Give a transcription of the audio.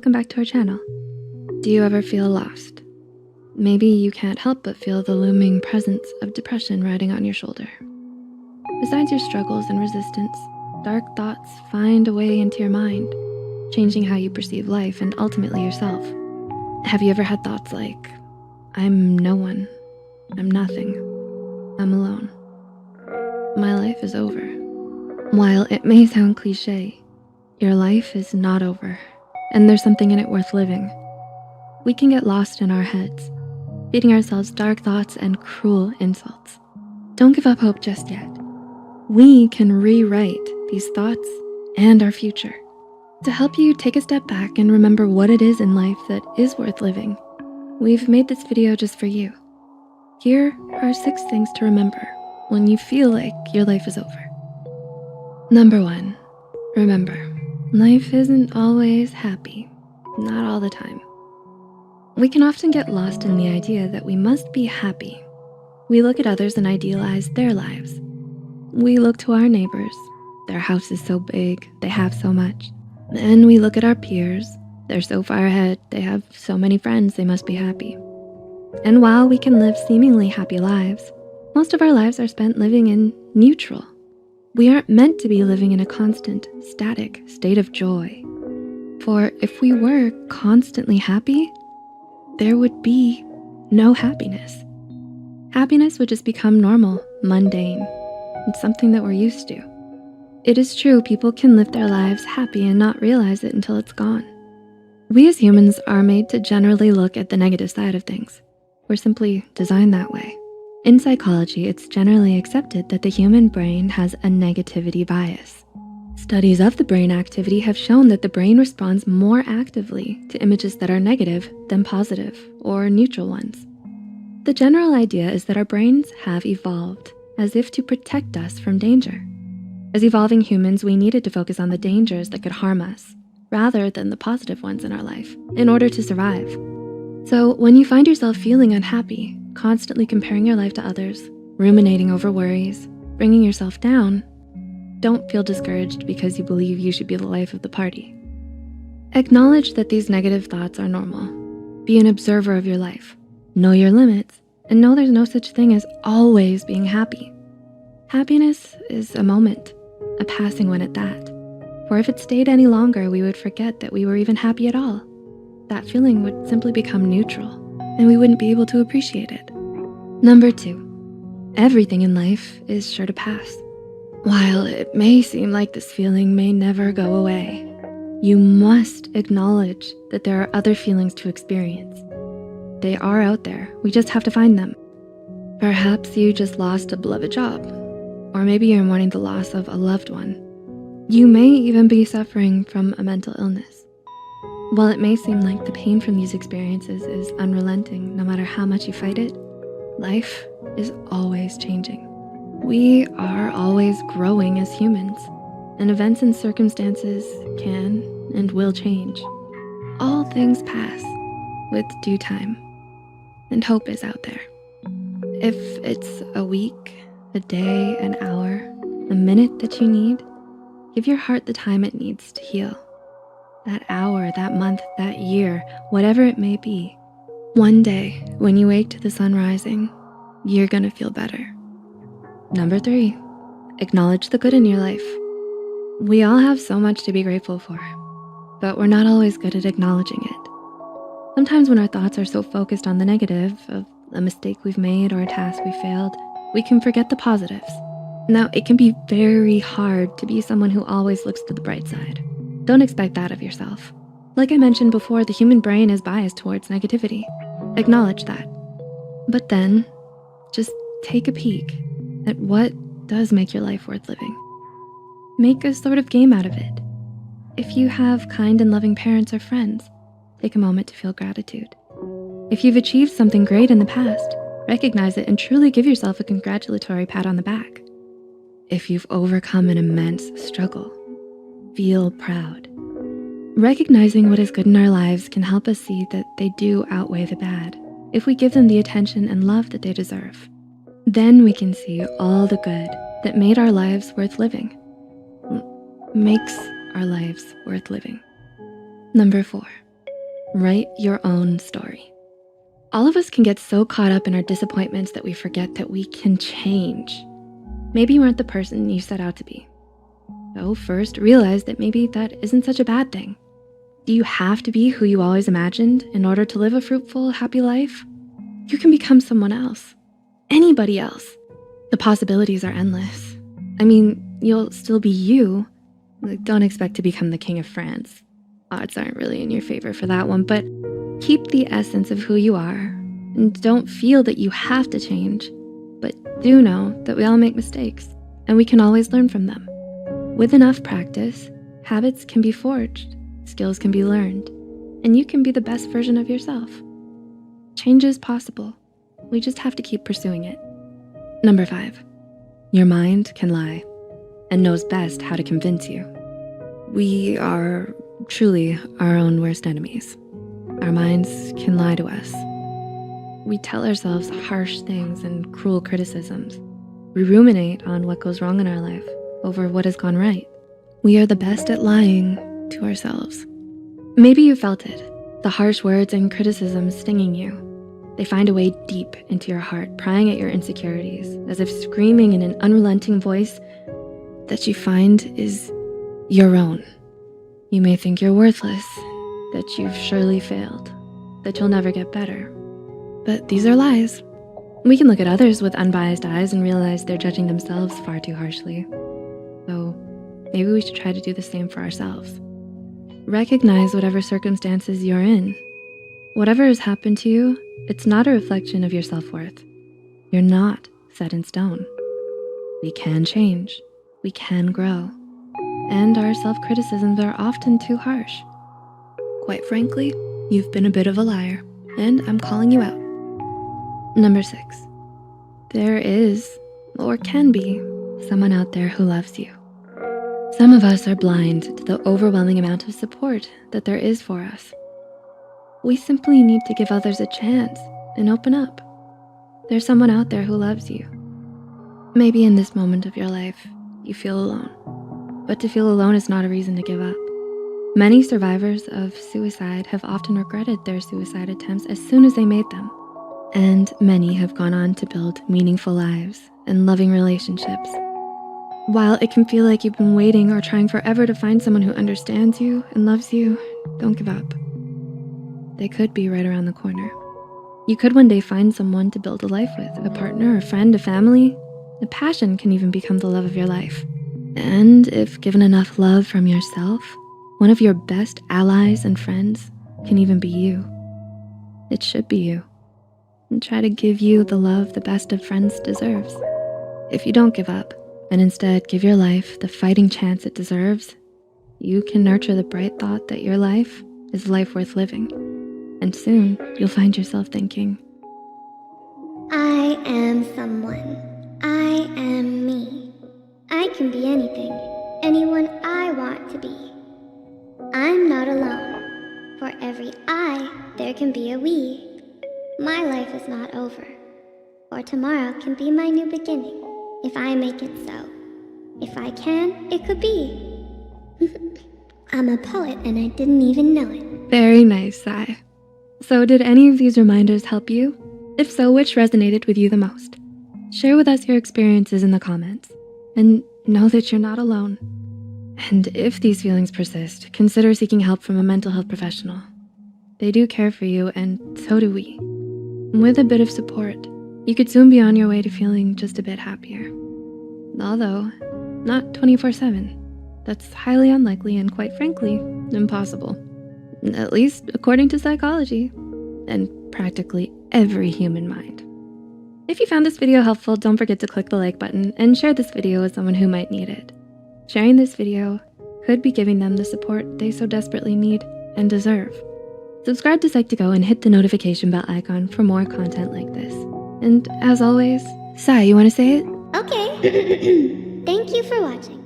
welcome back to our channel. Do you ever feel lost? Maybe you can't help but feel the looming presence of depression riding on your shoulder. Besides your struggles and resistance, dark thoughts find a way into your mind, changing how you perceive life and ultimately yourself. Have you ever had thoughts like, I'm no one, I'm nothing, I'm alone, my life is over? While it may sound cliche, your life is not over, and there's something in it worth living. We can get lost in our heads, feeding ourselves dark thoughts and cruel insults. Don't give up hope just yet. We can rewrite these thoughts and our future. To help you take a step back and remember what it is in life that is worth living, we've made this video just for you. Here are 6 things to remember when you feel like your life is over. Number 1, remember, life isn't always happy, not all the time. We can often get lost in the idea that we must be happy. We look at others and idealize their lives. We look to our neighbors, their house is so big, they have so much. Then we look at our peers, they're so far ahead, they have so many friends, they must be happy. And while we can live seemingly happy lives, most of our lives are spent living in neutral. We aren't meant to be living in a constant, static state of joy. For if we were constantly happy, there would be no happiness. Happiness would just become normal, mundane, and something that we're used to. It is true, people can live their lives happy and not realize it until it's gone. We as humans are made to generally look at the negative side of things. We're simply designed that way. In psychology, it's generally accepted that the human brain has a negativity bias. Studies of the brain activity have shown that the brain responds more actively to images that are negative than positive or neutral ones. The general idea is that our brains have evolved as if to protect us from danger. As evolving humans, we needed to focus on the dangers that could harm us rather than the positive ones in our life in order to survive. So when you find yourself feeling unhappy, constantly comparing your life to others, ruminating over worries, bringing yourself down, don't feel discouraged because you believe you should be the life of the party. Acknowledge that these negative thoughts are normal. Be an observer of your life. Know your limits, and know there's no such thing as always being happy. Happiness is a moment, a passing one at that. For if it stayed any longer, we would forget that we were even happy at all. That feeling would simply become neutral, and we wouldn't be able to appreciate it. Number 2, everything in life is sure to pass. While it may seem like this feeling may never go away, you must acknowledge that there are other feelings to experience. They are out there, we just have to find them. Perhaps you just lost a beloved job, or maybe you're mourning the loss of a loved one. You may even be suffering from a mental illness. While it may seem like the pain from these experiences is unrelenting, no matter how much you fight it, life is always changing. We are always growing as humans, and events and circumstances can and will change. All things pass with due time, and hope is out there. If it's a week, a day, an hour, a minute that you need, give your heart the time it needs to heal. That hour, that month, that year, whatever it may be, one day when you wake to the sun rising, you're gonna feel better. Number 3, acknowledge the good in your life. We all have so much to be grateful for, but we're not always good at acknowledging it. Sometimes when our thoughts are so focused on the negative of a mistake we've made or a task we failed, we can forget the positives. Now, it can be very hard to be someone who always looks to the bright side. Don't expect that of yourself. Like I mentioned before, the human brain is biased towards negativity. Acknowledge that. But then, just take a peek at what does make your life worth living. Make a sort of game out of it. If you have kind and loving parents or friends, take a moment to feel gratitude. If you've achieved something great in the past, recognize it and truly give yourself a congratulatory pat on the back. If you've overcome an immense struggle, feel proud. Recognizing what is good in our lives can help us see that they do outweigh the bad if we give them the attention and love that they deserve. Then we can see all the good that made our lives worth living. Makes our lives worth living. Number 4, Write your own story. All of us can get so caught up in our disappointments that we forget that we can change. Maybe you aren't the person you set out to be. So first, realize that maybe that isn't such a bad thing. Do you have to be who you always imagined in order to live a fruitful, happy life? You can become someone else. Anybody else. The possibilities are endless. I mean, you'll still be you. Don't expect to become the King of France. Odds aren't really in your favor for that one, but keep the essence of who you are and don't feel that you have to change, but do know that we all make mistakes and we can always learn from them. With enough practice, habits can be forged, skills can be learned, and you can be the best version of yourself. Change is possible. We just have to keep pursuing it. Number 5, your mind can lie and knows best how to convince you. We are truly our own worst enemies. Our minds can lie to us. We tell ourselves harsh things and cruel criticisms. We ruminate on what goes wrong in our life over what has gone right. We are the best at lying to ourselves. Maybe you felt it, the harsh words and criticisms stinging you. They find a way deep into your heart, prying at your insecurities, as if screaming in an unrelenting voice that you find is your own. You may think you're worthless, that you've surely failed, that you'll never get better. But these are lies. We can look at others with unbiased eyes and realize they're judging themselves far too harshly. So maybe we should try to do the same for ourselves. Recognize whatever circumstances you're in. Whatever has happened to you, it's not a reflection of your self-worth. You're not set in stone. We can change, we can grow, and our self-criticisms are often too harsh. Quite frankly, you've been a bit of a liar, and I'm calling you out. Number 6, there is, or can be, someone out there who loves you. Some of us are blind to the overwhelming amount of support that there is for us. We simply need to give others a chance and open up. There's someone out there who loves you. Maybe in this moment of your life, you feel alone. But to feel alone is not a reason to give up. Many survivors of suicide have often regretted their suicide attempts as soon as they made them. And many have gone on to build meaningful lives and loving relationships. While it can feel like you've been waiting or trying forever to find someone who understands you and loves you, don't give up. They could be right around the corner. You could one day find someone to build a life with, a partner, a friend, a family. A passion can even become the love of your life. And if given enough love from yourself, one of your best allies and friends can even be you. It should be you. And try to give you the love the best of friends deserves. If you don't give up, and instead give your life the fighting chance it deserves, you can nurture the bright thought that your life is a life worth living. And soon, you'll find yourself thinking, I am someone. I am me. I can be anything, anyone I want to be. I'm not alone. For every I, there can be a we. My life is not over. For tomorrow can be my new beginning, if I make it so. If I can, it could be. I'm a poet and I didn't even know it. Very nice, Sai. So did any of these reminders help you? If so, which resonated with you the most? Share with us your experiences in the comments. And know that you're not alone. And if these feelings persist, consider seeking help from a mental health professional. They do care for you, and so do we. With a bit of support, you could soon be on your way to feeling just a bit happier. Although, not 24/7. That's highly unlikely and quite frankly, impossible. At least according to psychology and practically every human mind. If you found this video helpful, don't forget to click the like button and share this video with someone who might need it. Sharing this video could be giving them the support they so desperately need and deserve. Subscribe to Psych2Go and hit the notification bell icon for more content like this. And as always, Sai, you wanna say it? Okay. Thank you for watching.